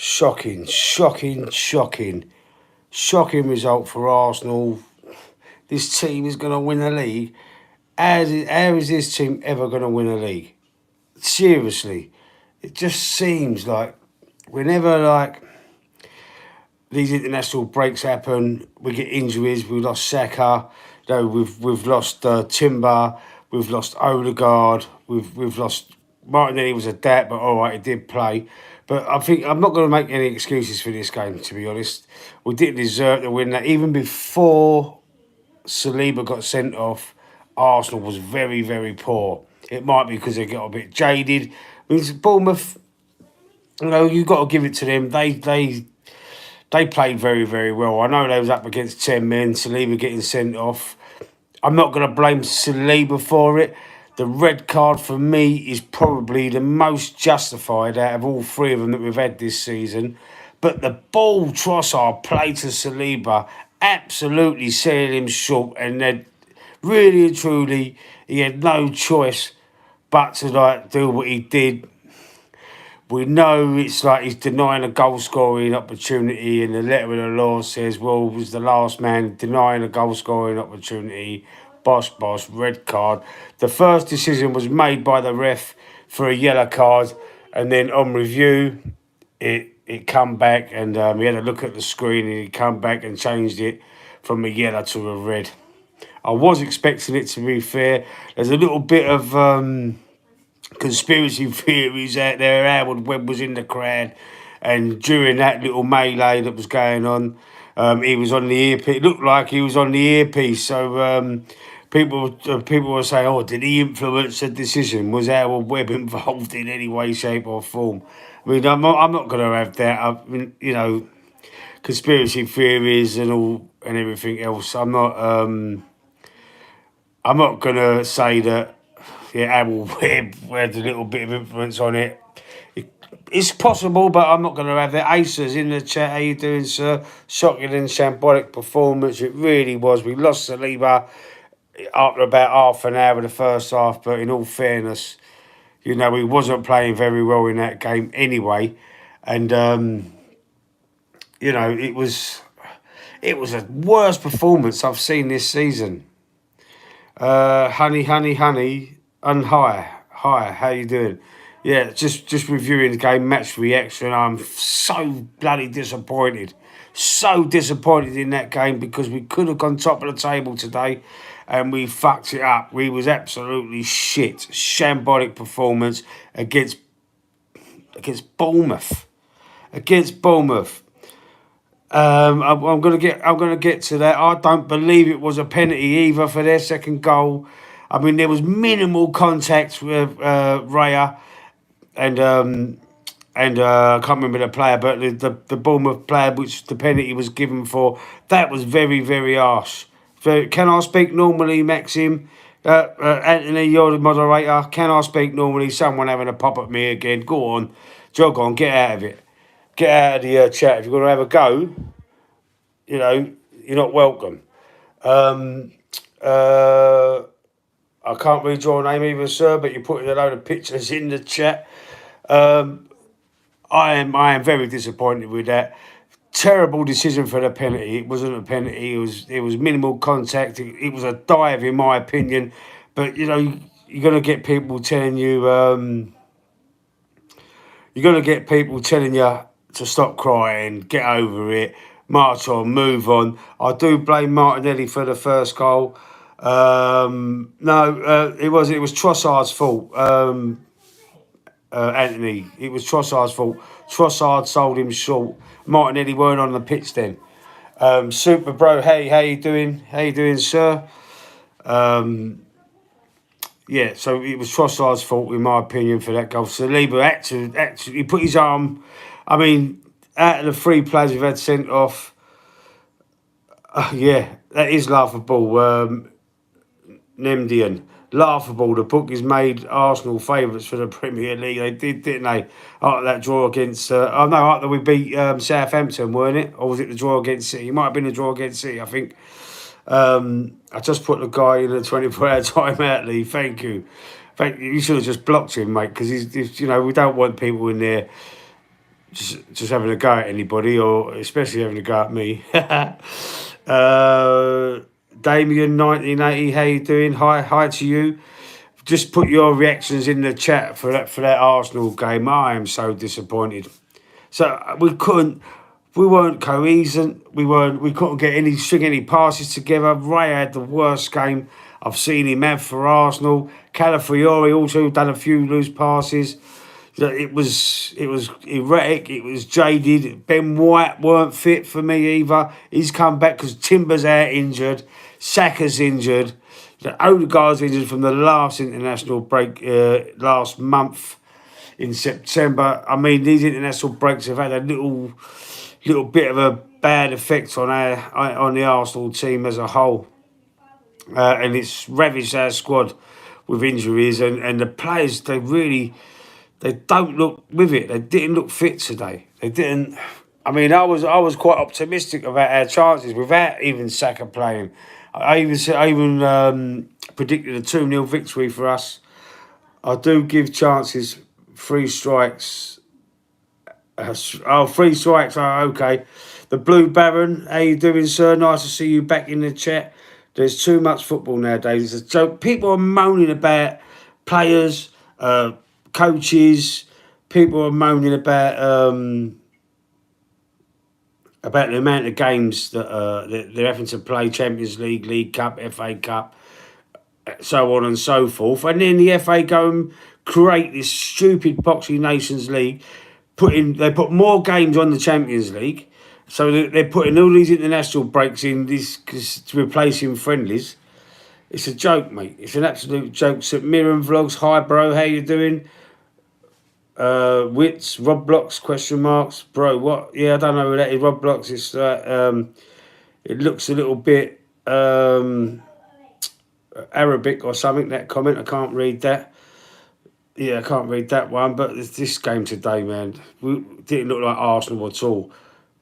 Shocking, shocking, shocking. Shocking result for Arsenal. This team is going to win a league. How is this team ever going to win a league? Seriously. It just seems like whenever these international breaks happen, we get injuries. We lost Saka. We've lost Timber. We've lost Odegaard. We've lost Martinelli was a dat, but all right, he did play. But I think I'm not going to make any excuses for this game. To be honest, we didn't deserve to win that. Even before Saliba got sent off, Arsenal was very, very poor. It might be because they got a bit jaded. I mean, Bournemouth, you've got to give it to them. They played very, very well. I know they was up against 10 men, Saliba getting sent off. I'm not going to blame Saliba for it. The red card for me is probably the most justified out of all three of them that we've had this season. But the ball Trossard played to Saliba absolutely selling him short, and then really and truly he had no choice but to do what he did. We know it's like he's denying a goal scoring opportunity, and the letter of the law says, well, was the last man denying a goal scoring opportunity. Boss, red card. The first decision was made by the ref for a yellow card, and then on review, it come back, and he had a look at the screen, and he come back and changed it from a yellow to a red. I was expecting it, to be fair. There's a little bit of conspiracy theories out there. Howard Webb was in the crowd, and during that little melee that was going on, he was on the earpiece. It looked like he was on the earpiece. So people were saying, "Oh, did he influence the decision? Was Howard Webb involved in any way, shape, or form?" I mean, I'm not going to have that. I mean, conspiracy theories and all and everything else. I'm not going to say that. Yeah, Howard Webb had a little bit of influence on it. It's possible, but I'm not going to have that. Acer's in the chat. How you doing, sir? Shocking and shambolic performance. It really was. We lost Saliba after about half an hour of the first half, but in all fairness, he wasn't playing very well in that game anyway. And, it was the worst performance I've seen this season. Honey, and hi, how you doing? Yeah, just reviewing the game, match reaction. I'm so bloody disappointed. So disappointed in that game because we could have gone top of the table today and we fucked it up. We was absolutely shit. Shambolic performance against Bournemouth. I'm gonna get to that. I don't believe it was a penalty either for their second goal. I mean, there was minimal contact with Raya and I can't remember the player, but the Bournemouth player which the penalty was given for, that was very, very harsh. Can I speak normally, Maxim? Anthony, you're the moderator. Can I speak normally? Someone having a pop at me again. Go on. Jog on. Get out of it. Get out of the chat. If you're going to have a go, you're not welcome. I can't read your name either, sir, but you're putting a load of pictures in the chat. I am very disappointed with that. Terrible decision for the penalty. It wasn't a penalty. It was minimal contact. It was a dive, in my opinion. But you're gonna get people telling you. You're gonna get people telling you to stop crying, get over it, march on, move on. I do blame Martinelli for the first goal. It was Trossard's fault. Anthony, it was Trossard's fault. Trossard sold him short. Martinelli weren't on the pitch then. Super bro, hey, how you doing? How you doing, sir? Yeah, so it was Trossard's fault, in my opinion, for that goal. Saliba actually put his arm. I mean, out of the three players we've had sent off, that is laughable. Nemdian. Laughable. The book is made Arsenal favourites for the Premier League. They did, didn't they? After that draw against... after we beat Southampton, weren't it? Or was it the draw against City? It might have been the draw against City, I think. I just put the guy in a 24-hour timeout leave. Thank you. You should have just blocked him, mate, because he's we don't want people in there just having a go at anybody, or especially having a go at me. Damien, 1980, how you doing? Hi to you. Just put your reactions in the chat for that Arsenal game. I am so disappointed. So we weren't cohesive. We couldn't get string any passes together. Ray had the worst game I've seen him have for Arsenal. Calafiori also done a few loose passes. It was erratic. It was jaded. Ben White weren't fit for me either. He's come back because Timber's out injured. Saka's injured. Odegaard's injured from the last international break last month in September. I mean, these international breaks have had a little bit of a bad effect on the Arsenal team as a whole, and it's ravaged our squad with injuries, and the players they don't look with it. They didn't look fit today. They didn't. I mean, I was quite optimistic about our chances without even Saka playing. I even predicted a 2-0 victory for us. I do give chances. 3 strikes. 3 strikes. Okay. The Blue Baron, how you doing, sir? Nice to see you back in the chat. There's too much football nowadays. It's a joke. People are moaning about players, coaches. People are moaning about the amount of games that they're having to play: Champions League, League Cup, FA Cup, so on and so forth. And then the FA go and create this stupid Boxing Nations League. They put more games on the Champions League, so they're putting all these international breaks in this to replacing friendlies. It's a joke, mate. It's an absolute joke. St Mirren Vlogs, hi bro, how you doing? Wits, Rob Blocks, question marks, bro. What? Yeah, I don't know who that is. Rob Blocks. It's it looks a little bit Arabic or something. That comment, I can't read that. Yeah, I can't read that one. But this game today, man, we didn't look like Arsenal at all.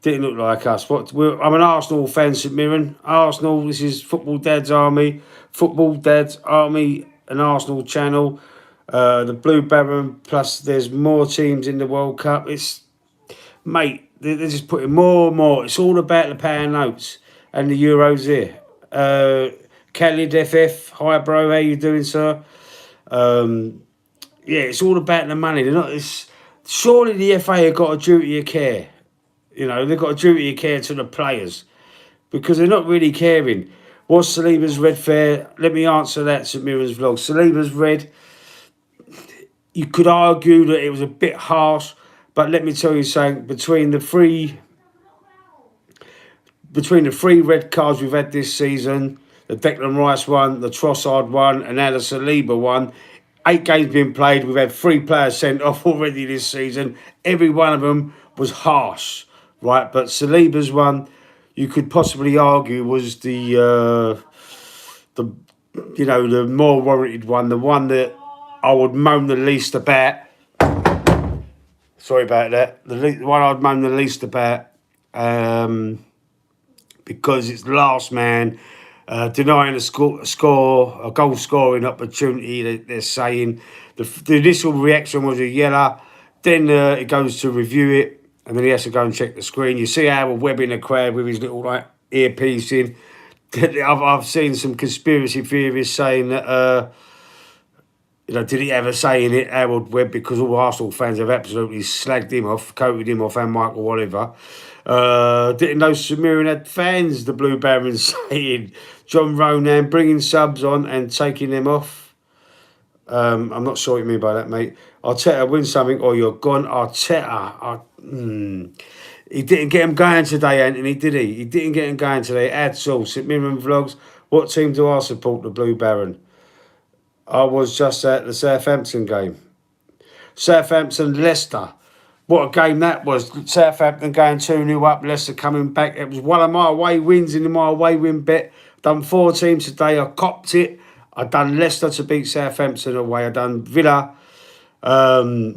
Didn't look like us. I'm an Arsenal fan, St Mirren. Arsenal. This is Football Dad's Army. Football Dad's Army, an Arsenal channel. The Blue Baron, plus there's more teams in the World Cup. Mate, they're just putting more and more. It's all about the pound notes and the Euros here. Khalid FF, hi bro, how you doing, sir? Yeah, it's all about the money. Surely the FA have got a duty of care. You know, they've got a duty of care to the players because they're not really caring. Was Saliba's red fair? Let me answer that, St Mirren's vlog. Saliba's red, you could argue that it was a bit harsh, but let me tell you something, between the three red cards we've had this season, the Declan Rice one, the Trossard one, and now the Saliba one, 8 games been played, we've had 3 players sent off already this season. Every one of them was harsh, right? But Saliba's one, you could possibly argue was the more warranted one, the one that I would moan the least about. Sorry about that. The one I'd moan the least about, because it's the last man, denying a goal scoring opportunity. They're saying the initial reaction was a yellow. Then it goes to review it, and then he has to go and check the screen. You see Howard Webb in the crowd with his little earpiece in. I've seen some conspiracy theorists saying that. Did he ever say in it, Harold Webb, because all Arsenal fans have absolutely slagged him off, coated him off, and Michael Oliver. Didn't know St Mirren had fans, the Blue Barons saying. John Ronan bringing subs on and taking them off. I'm not sure what you mean by that, mate. Arteta win something or you're gone. Arteta. He didn't get him going today, Anthony, did he? He didn't get him going today at all. St Mirren Vlogs, what team do I support? The Blue Baron. I was just at the Southampton game. Southampton-Leicester. What a game that was. Southampton going 2-0 up, Leicester coming back. It was one of my away wins in my away win bet. Done 4 teams today. I copped it. I done Leicester to beat Southampton away. I done Villa. Villa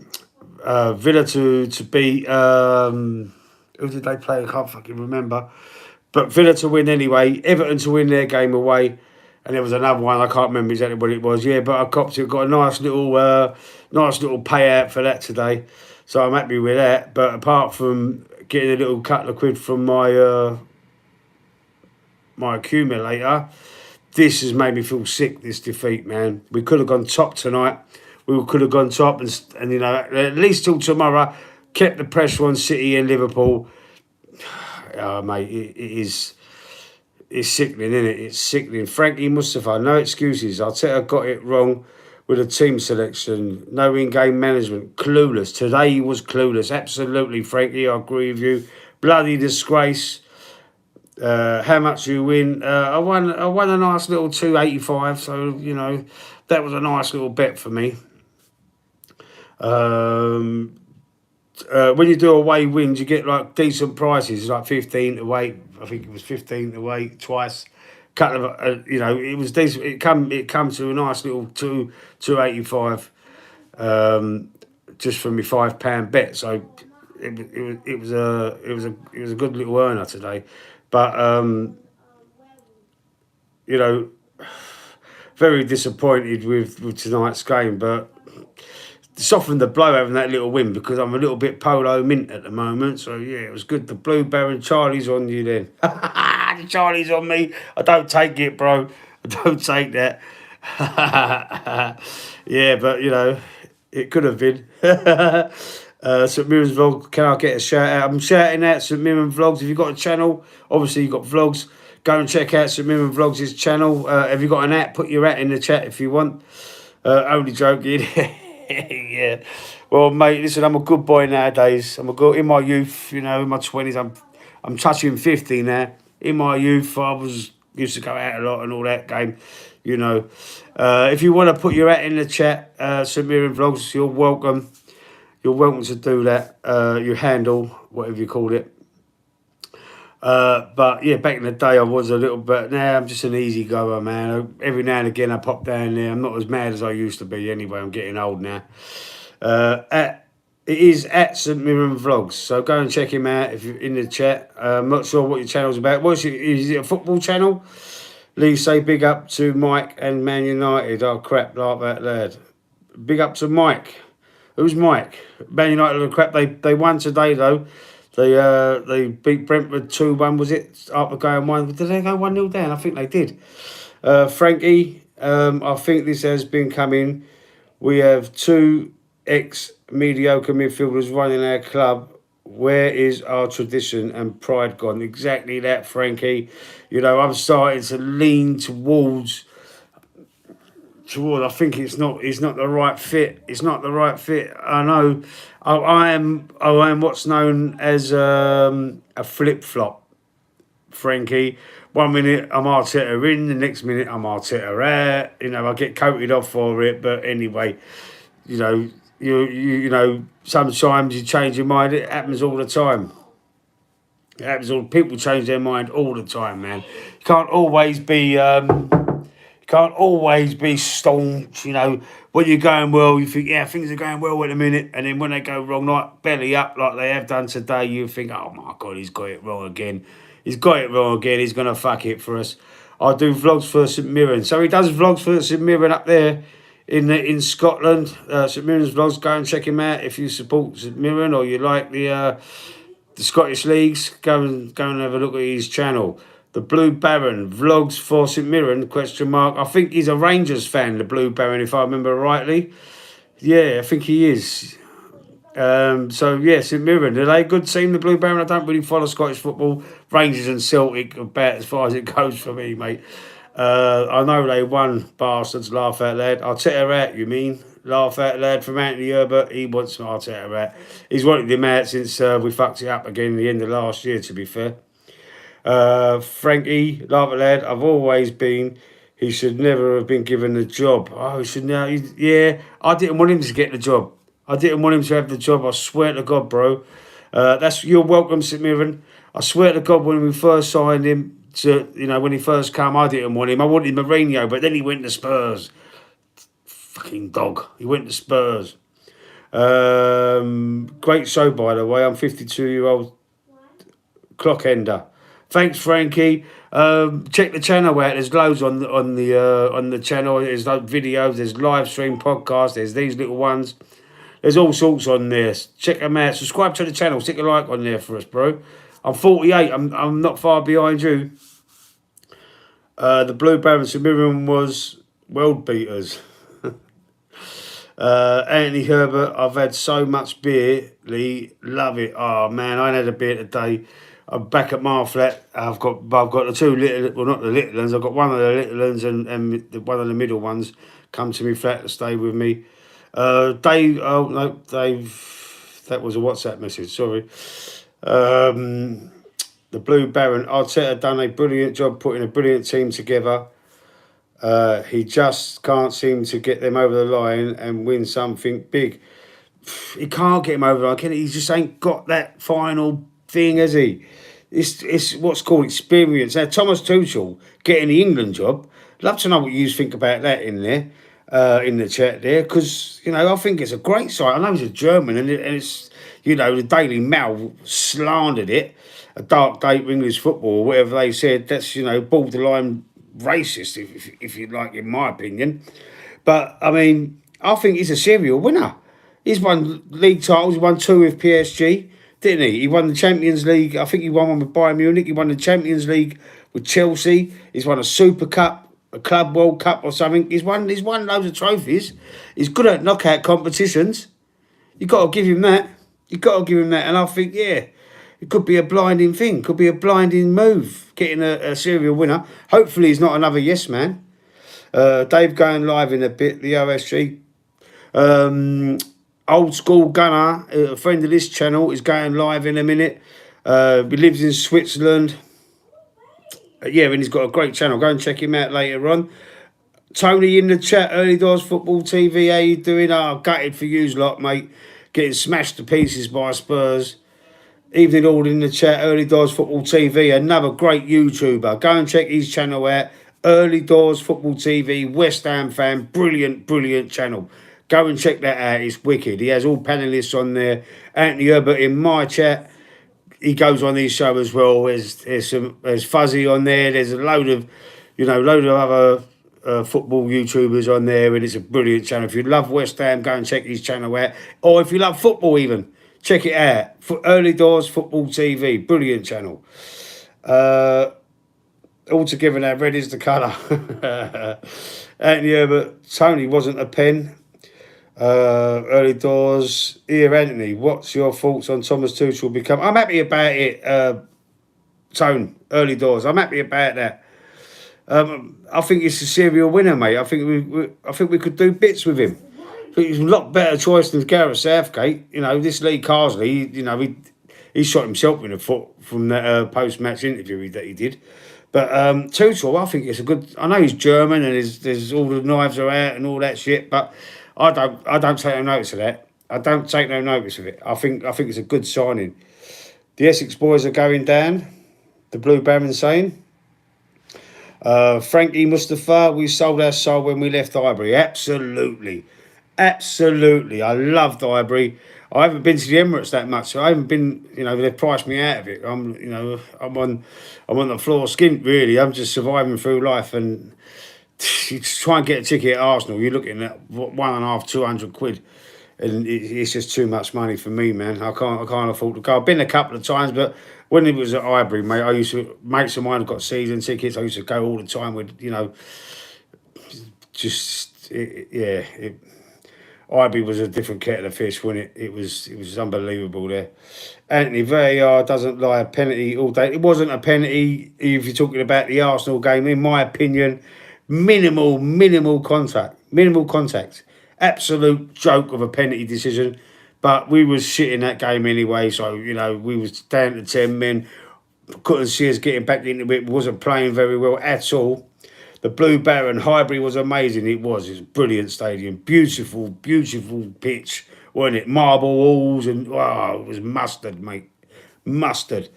to beat... who did they play? I can't fucking remember. But Villa to win anyway. Everton to win their game away. And there was another one, I can't remember exactly what it was. Yeah, but I copped it. Got a nice little payout for that today. So I'm happy with that. But apart from getting a little couple of quid from my accumulator, this has made me feel sick, this defeat, man. We could have gone top tonight. We could have gone top and you know, at least till tomorrow, kept the pressure on City and Liverpool. Mate, it is... It's sickening, isn't it? It's sickening. Frankie Mustafa, no excuses. Arteta got it wrong with the team selection. No in-game management. Clueless. Today he was clueless. Absolutely, Frankie. I agree with you. Bloody disgrace. How much you win? I won a nice little 285. So you know that was a nice little bet for me. When you do away wins, you get like decent prices, like 15 to 8. I think it was 15 to 8 twice. Couple of, you know, it was decent. It come to a nice little 285, just for me £5 bet. So it was a good little earner today, but you know, very disappointed with tonight's game, but softened the blow having that little win because I'm a little bit polo mint at the moment. So yeah, it was good. The Blue Baron Charlie's on you then. The Charlie's on me. I don't take it, bro. I don't take that. Yeah, but you know, it could have been. St Mirren's Vlog, can I get a shout out? I'm shouting out St Mirren Vlogs. If you've got a channel, obviously you've got vlogs. Go and check out St Mirren Vlogs' channel. Have you got an app? Put your at in the chat if you want. Only joking. Yeah. Well, mate, listen, I'm a good boy nowadays. In my youth, you know, in my 20s, I'm touching 50 now. In my youth, used to go out a lot and all that game, you know. If you want to put your at in the chat, St Mirren Vlogs, you're welcome. You're welcome to do that. Your handle, whatever you called it. But yeah, back in the day, I was a little bit. Now I'm just an easy goer, man. Every now and again, I pop down there. I'm not as mad as I used to be. Anyway, I'm getting old now. It is at St Mirren Vlogs, so go and check him out if you're in the chat. I'm not sure what your channel's about. Is it a football channel? Lee say big up to Mike and Man United. Oh crap, like that lad. Big up to Mike. Who's Mike? Man United are crap. They won today though. They beat Brentford 2-1, was it? After going 1. Did they go 1-0 down? I think they did. Frankie, I think this has been coming. We have 2 ex-mediocre midfielders running our club. Where is our tradition and pride gone? Exactly that, Frankie. You know, I'm starting to lean towards. I think it's not the right fit. It's not the right fit. I know. I am what's known as a flip flop, Frankie. 1 minute I'm Arteta in, the next minute I'm Arteta out. You know, I get coated off for it, but anyway, you know, you know, sometimes you change your mind. It happens all the time. It happens all. People change their mind all the time, man. You can't always be. Can't always be staunch, you know. When you're going well, you think, yeah, things are going well at the minute. And then when they go wrong, like belly up, like they have done today, you think, oh my God, he's got it wrong again. He's got it wrong again. He's going to fuck it for us. I do vlogs for St Mirren. So he does vlogs for St Mirren up there in Scotland. St Mirren's vlogs, go and check him out if you support St Mirren or you like the Scottish leagues. Go and have a look at his channel. The Blue Baron, vlogs for St Mirren, question mark. I think he's a Rangers fan, the Blue Baron, if I remember rightly. Yeah, I think he is. So, yeah, St Mirren. Are they a good team, the Blue Baron? I don't really follow Scottish football. Rangers and Celtic about as far as it goes for me, mate. I know they won, bastards, laugh out loud. Arteta out, you mean? Laugh out loud from Anthony Herbert. He wants Arteta out. He's wanted him out since we fucked it up again at the end of last year, to be fair. Frankie, love it, lad. I've always been. He should never have been given the job. Oh, he should now. Yeah, I didn't want him to get the job. I didn't want him to have the job. I swear to God, bro. You're welcome, St Mirren. I swear to God, when we first signed him, when he first came, I didn't want him. I wanted Mourinho, but then he went to Spurs. Fucking dog. He went to Spurs. Great show, by the way. I'm 52-year-old clock ender. Thanks, Frankie. Check the channel out. There's loads on the channel. There's like videos. There's live stream podcasts. There's these little ones. There's all sorts on there. Check them out. Subscribe to the channel. Stick a like on there for us, bro. I'm 48. I'm not far behind you. The Blue Barons of Miriam was world beaters. Anthony Herbert, I've had so much beer, Lee. Love it. Oh man, I ain't had a beer today. I'm back at my flat. I've got the two little, well not the little ones. I've got one of the little ones and one of the middle ones come to me flat to stay with me. Dave, oh no, Dave, that was a WhatsApp message. Sorry. The Blue Baron, Arteta done a brilliant job putting a brilliant team together. He just can't seem to get them over the line and win something big. He can't get him over the line, can he? He just ain't got that final thing, has he? It's what's called experience. Now, Thomas Tuchel getting the England job, love to know what you think about that in there, in the chat there, because, you know, I think it's a great site. I know he's a German, and it's, you know, the Daily Mail slandered it, a dark day for English football, whatever they said. That's, you know, borderline racist, if you like, in my opinion. But, I mean, I think he's a serial winner. He's won league titles. He won 2 with PSG, didn't he? He won the Champions League. I think he won one with Bayern Munich. He won the Champions League with Chelsea. He's won a Super Cup, a Club World Cup or something. He's won loads of trophies. He's good at knockout competitions. You got to give him that. You got to give him that. And I think, yeah, it could be a blinding thing. Could be a blinding move, getting a serial winner. Hopefully he's not another yes man. Dave going live in a bit, the OSG. Old School Gunner, a friend of this channel, is going live in a minute. He lives in Switzerland. Yeah, and he's got a great channel. Go and check him out later on. Tony in the chat, Early Doors Football TV, how you doing? Oh, gutted for yous lot, mate. Getting smashed to pieces by Spurs. Evening all in the chat, Early Doors Football TV, another great YouTuber. Go and check his channel out. Early Doors Football TV, West Ham fan, brilliant, brilliant channel. Go and check that out, it's wicked. He has all panellists on there. Anthony Herbert in my chat, he goes on his show as well. There's Fuzzy on there. There's a load of, you know, other football YouTubers on there, and it's a brilliant channel. If you love West Ham, go and check his channel out. Or if you love football even, check it out. Early Doors Football TV, brilliant channel. Altogether now, red is the colour. Anthony Herbert, Tony wasn't a pen. Early Doors. Here, Anthony, what's your thoughts on Thomas Tuchel become? I'm happy about it, Tone. Early Doors. I'm happy about that. I think he's a serial winner, mate. I think we could do bits with him. I think he's a lot better choice than Gareth Southgate. You know, this Lee Carsley, you know, he shot himself in the foot from that post-match interview that he did. But Tuchel, I think it's a good. I know he's German and there's all the knives are out and all that shit, but I don't take no notice of that. I don't take no notice of it. I think it's a good signing. The Essex boys are going down. The Blue Baron saying. Frankie Mustafa, we sold our soul when we left Highbury. Absolutely. Absolutely. I loved Highbury. I haven't been to the Emirates that much, so I haven't been, you know, they've priced me out of it. I'm on the floor skint, really. I'm just surviving through life, and you try and get a ticket at Arsenal, you're looking at £150-200, and it's just too much money for me, man. I can't afford to go. I've been a couple of times, but when it was at Highbury, mate, I used to, mates of mine have got season tickets. I used to go all the time with, you know, Highbury was a different kettle of fish, wasn't it? It was unbelievable there. Anthony VAR doesn't lie, a penalty all day. It wasn't a penalty if you're talking about the Arsenal game, in my opinion. Minimal contact. Absolute joke of a penalty decision. But we was shit in that game anyway, so, you know, we was down to 10 men. Couldn't see us getting back into it. Wasn't playing very well at all. The Blue Baron, Highbury was amazing. It was a brilliant stadium. Beautiful pitch, wasn't it? Marble walls, and wow, it was mustard, mate. Mustard.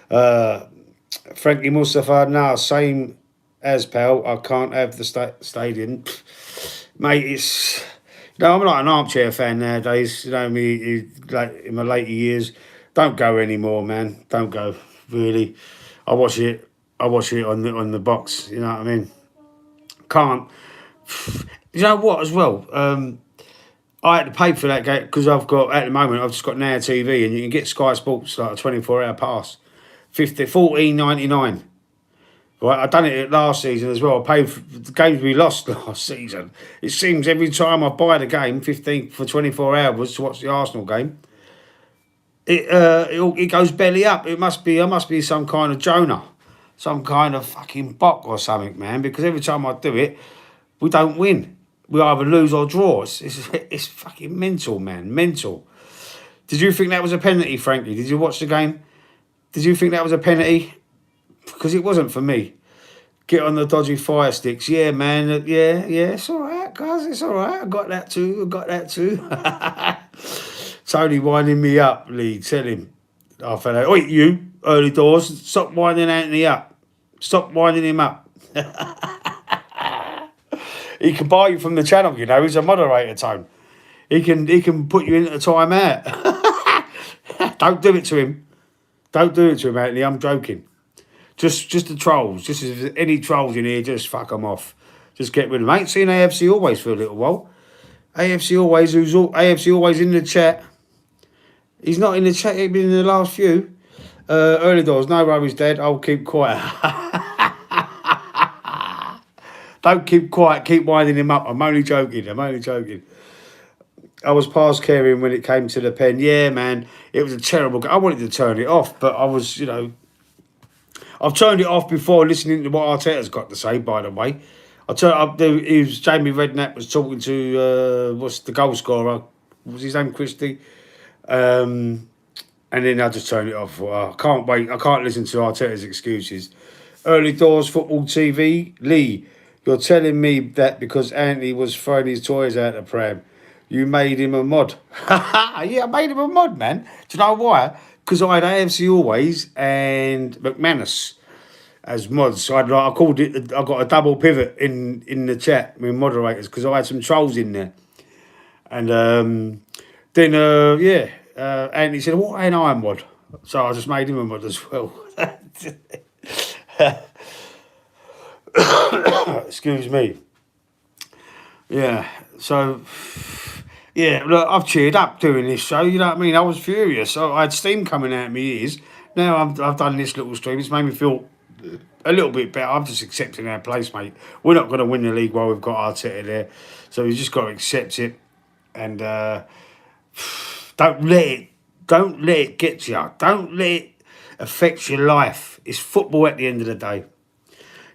Frankie Mustafa, nah, same as pal. I can't have the stadium. Mate, it's... You know, I'm not an armchair fan nowadays. You know me, like in my later years. Don't go anymore, man. Don't go, really. I watch it on the box, you know what I mean? Can't. You know what, as well? I had to pay for that game because I've got, at the moment, I've just got Now TV and you can get Sky Sports like a 24-hour pass. 14.99. Right, I done it last season as well. I paid for the games we lost last season. It seems every time I buy the game, 15 for 24 hours to watch the Arsenal game, it goes belly up. I must be some kind of Jonah, some kind of fucking bok or something, man. Because every time I do it, we don't win. We either lose or draw. It's fucking mental, man. Mental. Did you think that was a penalty, Frankie? Did you watch the game? Did you think that was a penalty? Because it wasn't for me. Get on the dodgy fire sticks. Yeah, man. Yeah, it's all right, guys. It's all right. I got that too. Tony winding me up, Lee. Tell him. I fell out. Oi, you, early doors. Stop winding Anthony up. Stop winding him up. He can buy you from the channel, you know. He's a moderator, Tone. He can put you into a timeout. Don't do it to him. Don't do it to him, Anthony. I'm joking. Just the trolls. Just if there's any trolls in here, just fuck them off. Just get rid of them. I ain't seen AFC Always for a little while. AFC Always in the chat. He's not in the chat. He's been in the last few. Early doors. No worries, Dad. I'll keep quiet. Don't keep quiet. Keep winding him up. I'm only joking. I was past caring when it came to the pen. Yeah, man. It was a terrible game. I wanted to turn it off, but I was, you know... I've turned it off before listening to what Arteta's got to say, by the way. It was Jamie Redknapp was talking to, what's the goal scorer? What was his name, Christie? And then I just turned it off. I can't wait. I can't listen to Arteta's excuses. Early doors, football TV. Lee, you're telling me that because Anthony was throwing his toys out the pram, you made him a mod. Yeah, I made him a mod, man. Do you know why? Because I had AFC Always and McManus as mods. So I called it, I got a double pivot in the chat with moderators because I had some trolls in there. And then, Anthony said, what ain't I a mod? So I just made him a mod as well. Excuse me. Yeah, so... Yeah, look, I've cheered up doing this show, you know what I mean? I was furious. I had steam coming out of my ears. Now I've done this little stream. It's made me feel a little bit better. I'm just accepting our place, mate. We're not going to win the league while we've got Arteta there. So we've just got to accept it. And don't let it get to you. Don't let it affect your life. It's football at the end of the day.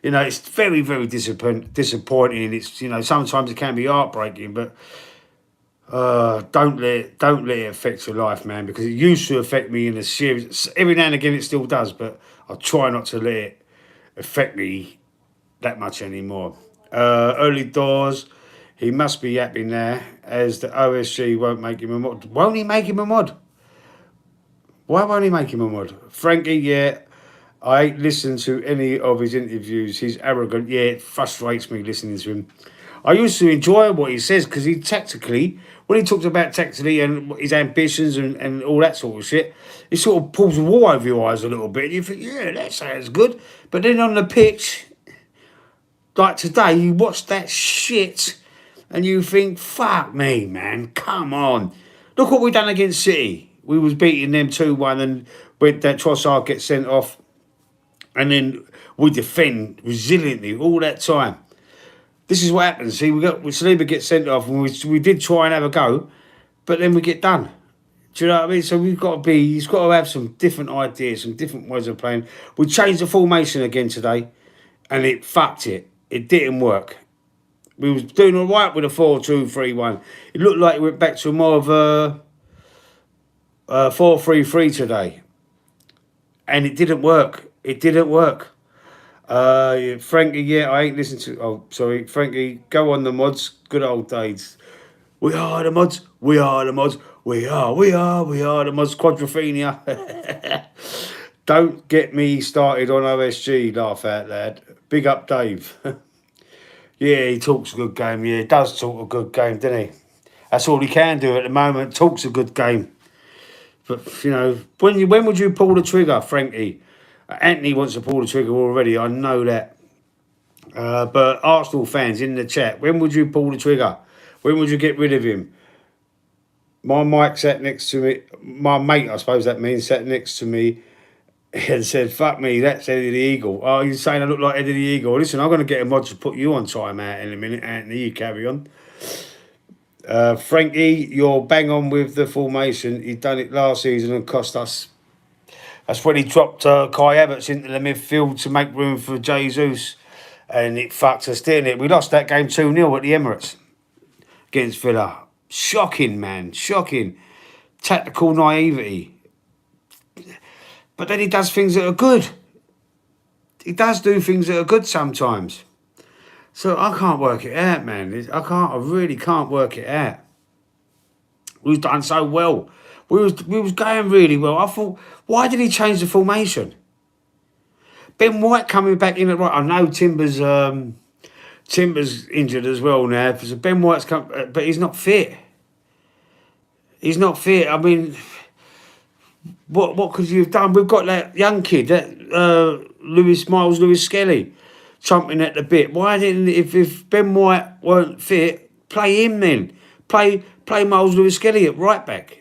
You know, it's very, very disappointing. It's, you know, sometimes it can be heartbreaking, but... don't let it affect your life, man, because it used to affect me in a series. Every now and again it still does, but I try not to let it affect me that much anymore. Early doors, he must be happy now as the OSG won't make him a mod. Won't he make him a mod? Why won't he make him a mod? Frankie, yeah, I ain't listened to any of his interviews. He's arrogant. Yeah, it frustrates me listening to him. I used to enjoy what he says because he tactically, when he talks about tactically and his ambitions and all that sort of shit, it sort of pulls the wool over your eyes a little bit. And you think, yeah, that sounds good. But then on the pitch, like today, you watch that shit and you think, fuck me, man, come on. Look what we done against City. We was beating them 2-1 and when that Trossard gets sent off. And then we defend resiliently all that time. This is what happens. See, Saliba gets sent off, and we did try and have a go, but then we get done. Do you know what I mean? So he's got to have some different ideas, some different ways of playing. We changed the formation again today, and it fucked it. It didn't work. We was doing all right with a 4-2-3-1. It looked like it went back to more of a 4-3-3 today, and it didn't work. Frankie, yeah, I ain't listened to... Oh, sorry. Frankie, go on the mods. Good old days. We are the mods. We are the mods. We are the mods. Quadrophenia. Don't get me started on OSG, laugh out loud. Big up, Dave. Yeah, he talks a good game. Yeah, he does talk a good game, doesn't he? That's all he can do at the moment. Talks a good game. But, you know, when would you pull the trigger, Frankie? Anthony wants to pull the trigger already, I know that. But Arsenal fans in the chat, when would you pull the trigger? When would you get rid of him? My Mike sat next to me. My mate, I suppose that means, sat next to me and said, "Fuck me, that's Eddie the Eagle." Oh, you're saying I look like Eddie the Eagle? Listen, I'm going to get a mod to put you on time out in a minute, Anthony. You carry on. Frankie, you're bang on with the formation. He done it last season and cost us. That's when he dropped Kai Havertz into the midfield to make room for Jesus. And it fucked us, didn't it? We lost that game 2-0 at the Emirates against Villa. Shocking, man. Shocking. Tactical naivety. But then he does things that are good. He does do things that are good sometimes. So I can't work it out, man. I really can't work it out. We've done so well. We was going really well. I thought, why did he change the formation? Ben White coming back in at right. I know Timber's injured as well now. So Ben White's come, but he's not fit. He's not fit. I mean, what could you have done? We've got that young kid, that Miles Lewis Skelly, chomping at the bit. Why didn't if Ben White weren't fit, play him then? Play Miles Lewis Skelly at right back.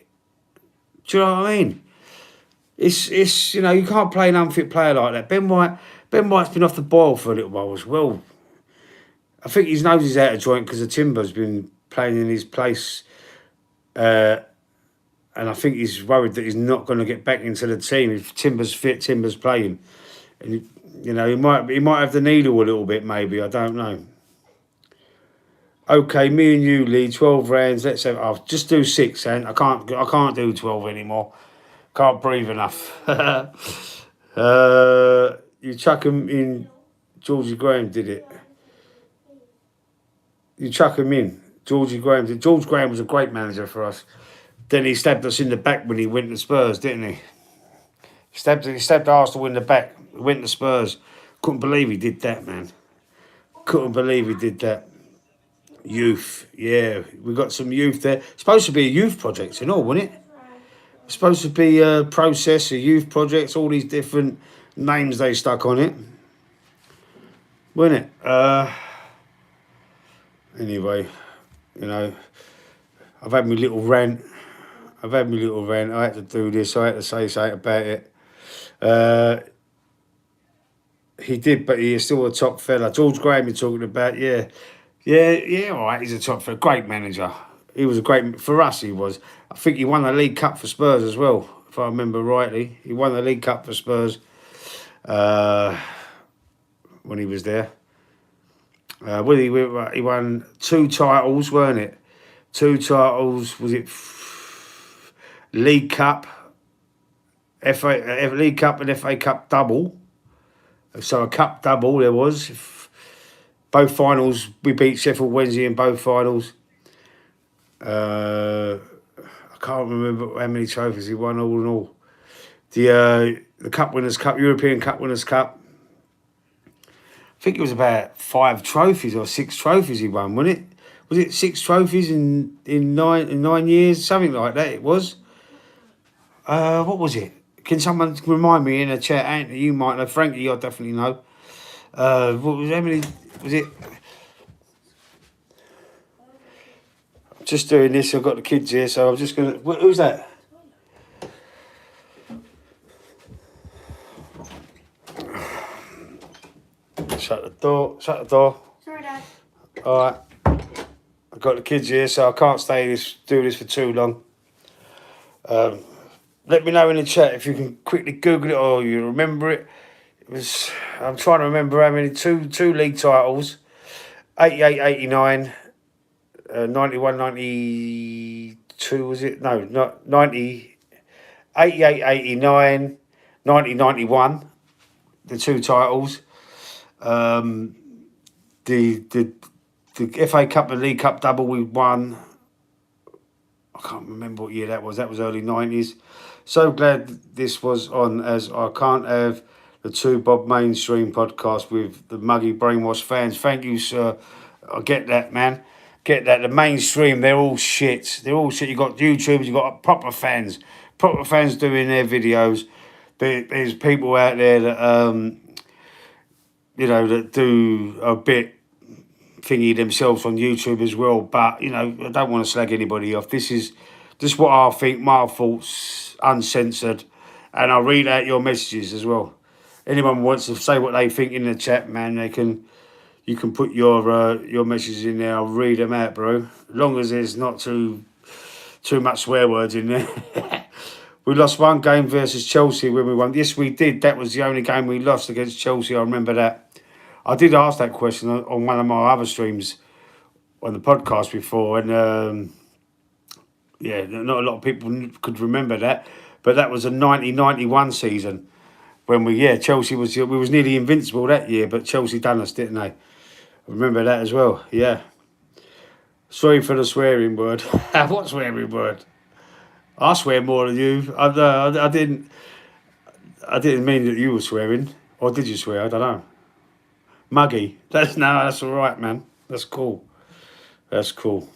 Do you know what I mean? It's you know, you can't play an unfit player like that. Ben White's been off the boil for a little while as well. I think his nose is out of joint because the Timber's been playing in his place. And I think he's worried that he's not going to get back into the team. If Timber's fit, Timber's playing. And, you know, he might have the needle a little bit, maybe. I don't know. Okay, me and you, Lee, 12 rounds. Let's have. I'll just do 6, and I can't do 12 anymore. Can't breathe enough. You chuck him in. Georgie Graham did it. You chuck him in. Georgie Graham did. George Graham was a great manager for us. Then he stabbed us in the back when he went to Spurs, didn't he? He stabbed Arsenal in the back. He went to Spurs. Couldn't believe he did that, man. Couldn't believe he did that. Youth, yeah. We got some youth there. It's supposed to be a youth project and all, wasn't it? It's supposed to be a process, a youth project, all these different names they stuck on it. Wasn't it? Anyway, you know, I've had my little rant. I had to do this. I had to say something about it. He did, but he is still a top fella. George Graham you're talking about, yeah. All right, he's a top fella. Great manager. He was a great, for us he was. I think he won the League Cup for Spurs as well, if I remember rightly. He won the League Cup for Spurs when he was there. He won 2 titles, weren't it? 2 titles, was it League Cup, League Cup and FA Cup double. So a cup double there was. Both finals, we beat Sheffield Wednesday in both finals. I can't remember how many trophies he won all in all. The Cup Winners' Cup, European Cup Winners' Cup. I think it was about 5 trophies or 6 trophies he won, wasn't it? Was it 6 trophies in 9 years? Something like that it was. What was it? Can someone remind me in the chat? Anthony, you might know. Frankie, I definitely know. What was how many? Was it? Just doing this. I've got the kids here, so I'm just gonna. Who's that? Shut the door. Sorry, Dad. All right. I've got the kids here, so I can't do this for too long. Let me know in the chat if you can quickly Google it or you remember it. I'm trying to remember how many, two league titles, 88, 89, 91, 92, was it? No, not 90, 88, 89, 90, 91, the 2 titles. The FA Cup and League Cup double we won. I can't remember what year that was. That was early 90s. So glad this was on, as I can't have the 2 Bob mainstream podcast with the muggy brainwashed fans. Thank you, sir. I get that, man. Get that. The mainstream, they're all shit. They're all shit. You got YouTubers, you got proper fans doing their videos. There's people out there that that do a bit thingy themselves on YouTube as well. But I don't want to slag anybody off. This is Just what I think, my thoughts, uncensored. And I'll read out your messages as well. Anyone wants to say what they think in the chat, man, you can put your messages in there. I'll read them out, bro. As long as there's not too much swear words in there. We lost one game versus Chelsea when we won. Yes, we did. That was the only game we lost against Chelsea. I remember that. I did ask that question on one of my other streams on the podcast before, and yeah, not a lot of people could remember that. But that was a 1991 season when Chelsea we was nearly invincible that year, but Chelsea done us, didn't they? I remember that as well. Yeah. Sorry for the swearing word. What swearing word? I swear more than you. I didn't mean that you were swearing, or did you swear? I don't know. Muggy. That's all right, man. That's cool. That's cool.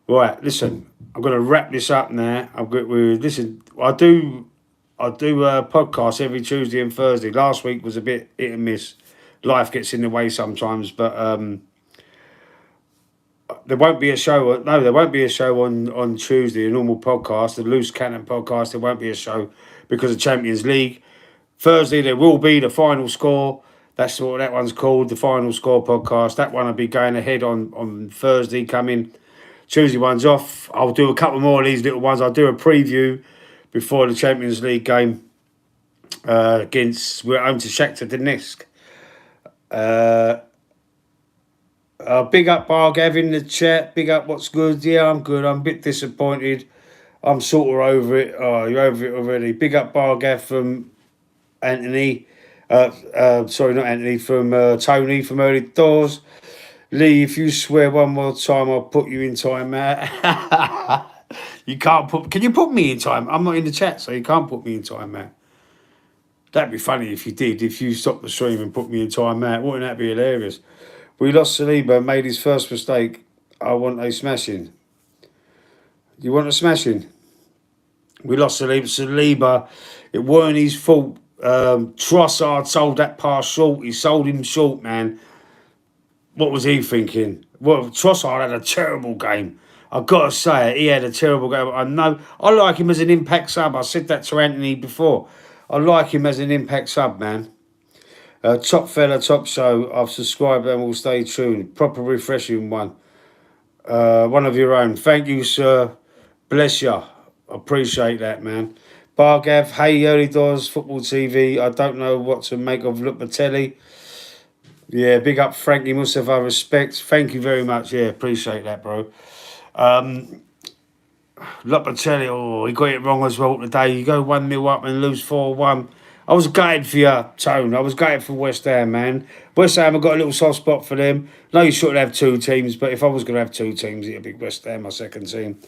Right, listen. I'm going to wrap this up now. Listen. I do podcasts every Tuesday and Thursday. Last week was a bit hit and miss. Life gets in the way sometimes, but there won't be a show. No, there won't be a show on Tuesday. A normal podcast, the Loose Cannon podcast. There won't be a show because of Champions League. Thursday there will be the Final Score. That's what that one's called, the Final Score podcast. That one will be going ahead on Thursday coming. Tuesday one's off. I'll do a couple more of these little ones. I'll do a preview before the Champions League game we're home to Shakhtar Donetsk. Big up Bargav in the chat. Big up what's good. Yeah, I'm good. I'm a bit disappointed. I'm sort of over it. Oh, you're over it already. Big up Bargav from Anthony. Sorry, not Anthony. From Tony from Early Doors. Lee, if you swear one more time, I'll put you in time, Matt. You can't put... Can you put me in time? I'm not in the chat, so you can't put me in time, Matt. That'd be funny if you did. If you stopped the stream and put me in time, Matt. Wouldn't that be hilarious? We lost Saliba, made his first mistake. I want a smashing. You want a smashing? We lost Saliba. It weren't his fault. Trossard sold that pass short. He sold him short, man. What was he thinking? Well, Trossard had a terrible game. I've got to say it. He had a terrible game. I know. I like him as an impact sub. I said that to Anthony before. I like him as an impact sub, man. Top fella, top show. I've subscribed and will stay tuned. Proper refreshing one. One of your own. Thank you, sir. Bless you. Appreciate that, man. Bargav, hey, Early Doors, Football TV. I don't know what to make of Lupatelli. Yeah, big up Frankie Mustafa, respect. Thank you very much. Yeah, appreciate that, bro. Lupatelli, oh, he got it wrong as well today. You go 1-0 up and lose 4-1. I was gutted for you, Tone. I was gutted for West Ham, man. West Ham, I've got a little soft spot for them. No, you shouldn't have two teams, but if I was going to have two teams, it'd be West Ham, my second team.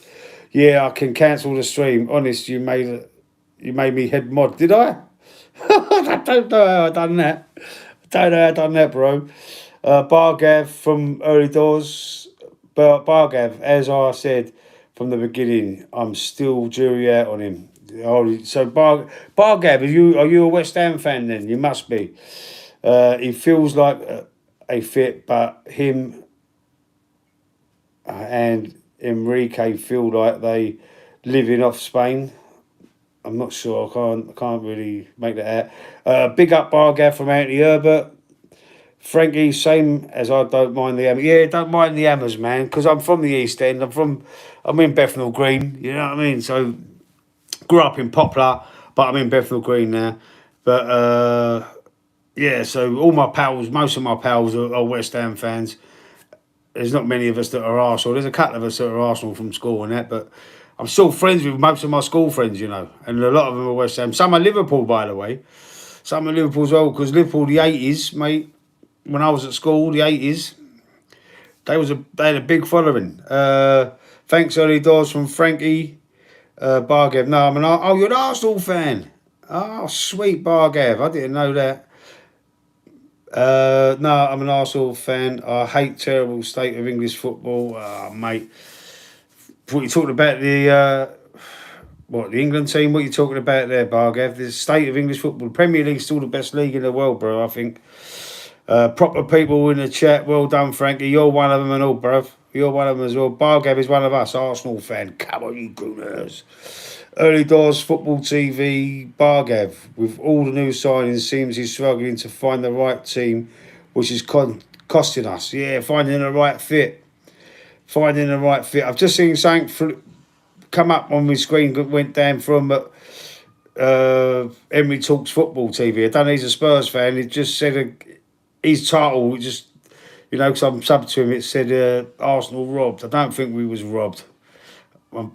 Yeah, I can cancel the stream. Honest, you made me head mod. Did I? I don't know how I done that. Don't know how I done that, bro. Bargav from Early Doors. Bargav, as I said from the beginning, I'm still jury out on him. So Bargav, are you a West Ham fan then? You must be. He feels like a fit, but him and Enrique feel like they living off Spain. I'm not sure. I can't really make that out. Big up Bargav from Anthony Herbert. Frankie, same as I don't mind the hammers. Yeah, don't mind the hammers, man, because I'm from the East End. I'm in Bethnal Green. You know what I mean? So grew up in Poplar, but I'm in Bethnal Green now. But yeah, so all my pals, most of my pals are West Ham fans. There's not many of us that are Arsenal. There's a couple of us that are Arsenal from school and that, but I'm still friends with most of my school friends, you know, and a lot of them are West Ham. Some are Liverpool, by the way. Some are Liverpool as well, because Liverpool, the 80s, mate, when I was at school, the 80s, they had a big following. Thanks, Early Doors from Frankie. Bargav, no, you're an Arsenal fan. Oh, sweet Bargav, I didn't know that. No, I'm an Arsenal fan. I hate terrible state of English football. Mate, what you talking about the England team? What you talking about there, Bargav? The state of English football. Premier League's still the best league in the world, bro. I think. Proper people in the chat. Well done, Frankie. You're one of them and all, bro. You're one of them as well. Bargav is one of us, Arsenal fan. Come on, you gooners. Early doors, football TV, Bargav. With all the new signings, seems he's struggling to find the right team, which is costing us. Yeah, finding the right fit. Finding the right fit. I've just seen something come up on my screen, went down from Henry Talks Football TV. I don't know, he's a Spurs fan. He just said his title, just, because I'm sub to him, it said Arsenal robbed. I don't think we was robbed. I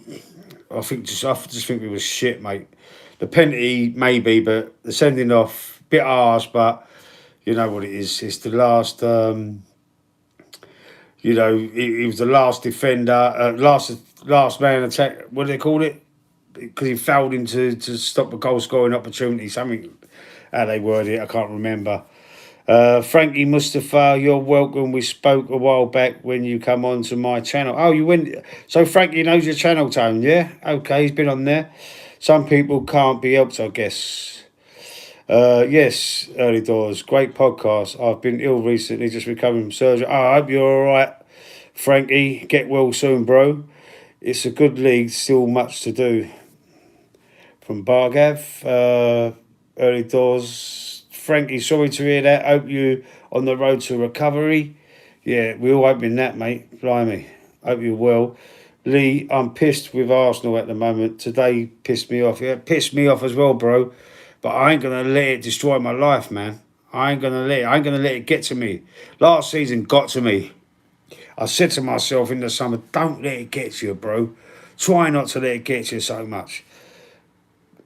just think we was shit, mate. The penalty, maybe, but the sending off, bit harsh, but you know what it is. It's the last, he was the last defender, last man attack. What do they call it? Because he fouled him to stop a goal scoring opportunity. Something, how they word it, I can't remember. Frankie Mustafa, you're welcome. We spoke a while back when you come on to my channel. Oh, you went. So Frankie knows your channel, Tone, yeah? Okay, he's been on there. Some people can't be helped, I guess. Yes, Early Doors, great podcast. I've been ill recently, just recovering from surgery. Oh, I hope you're all right, Frankie. Get well soon, bro. It's a good league, still much to do. From Bargav, Early Doors. Frankie, sorry to hear that. Hope you on the road to recovery. Yeah, we all hoping that, mate. Blimey. Hope you're well. Lee, I'm pissed with Arsenal at the moment. Today pissed me off. Yeah, pissed me off as well, bro. But I ain't gonna let it destroy my life, man. I ain't gonna let it get to me. Last season got to me. I said to myself in the summer, don't let it get to you, bro. Try not to let it get to you so much.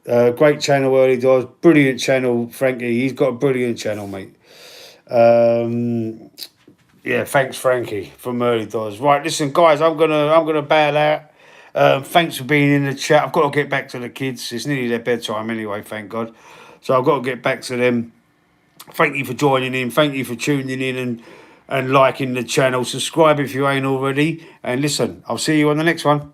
Great channel, Early Doors. Brilliant channel, Frankie. He's got a brilliant channel, mate. Yeah, thanks, Frankie, from Early Doors. Right, listen, guys, I'm gonna bail out. Thanks for being in the chat. I've got to get back to the kids. It's nearly their bedtime anyway, thank God. So I've got to get back to them. Thank you for joining in. Thank you for tuning in and liking the channel. Subscribe if you ain't already. And listen, I'll see you on the next one.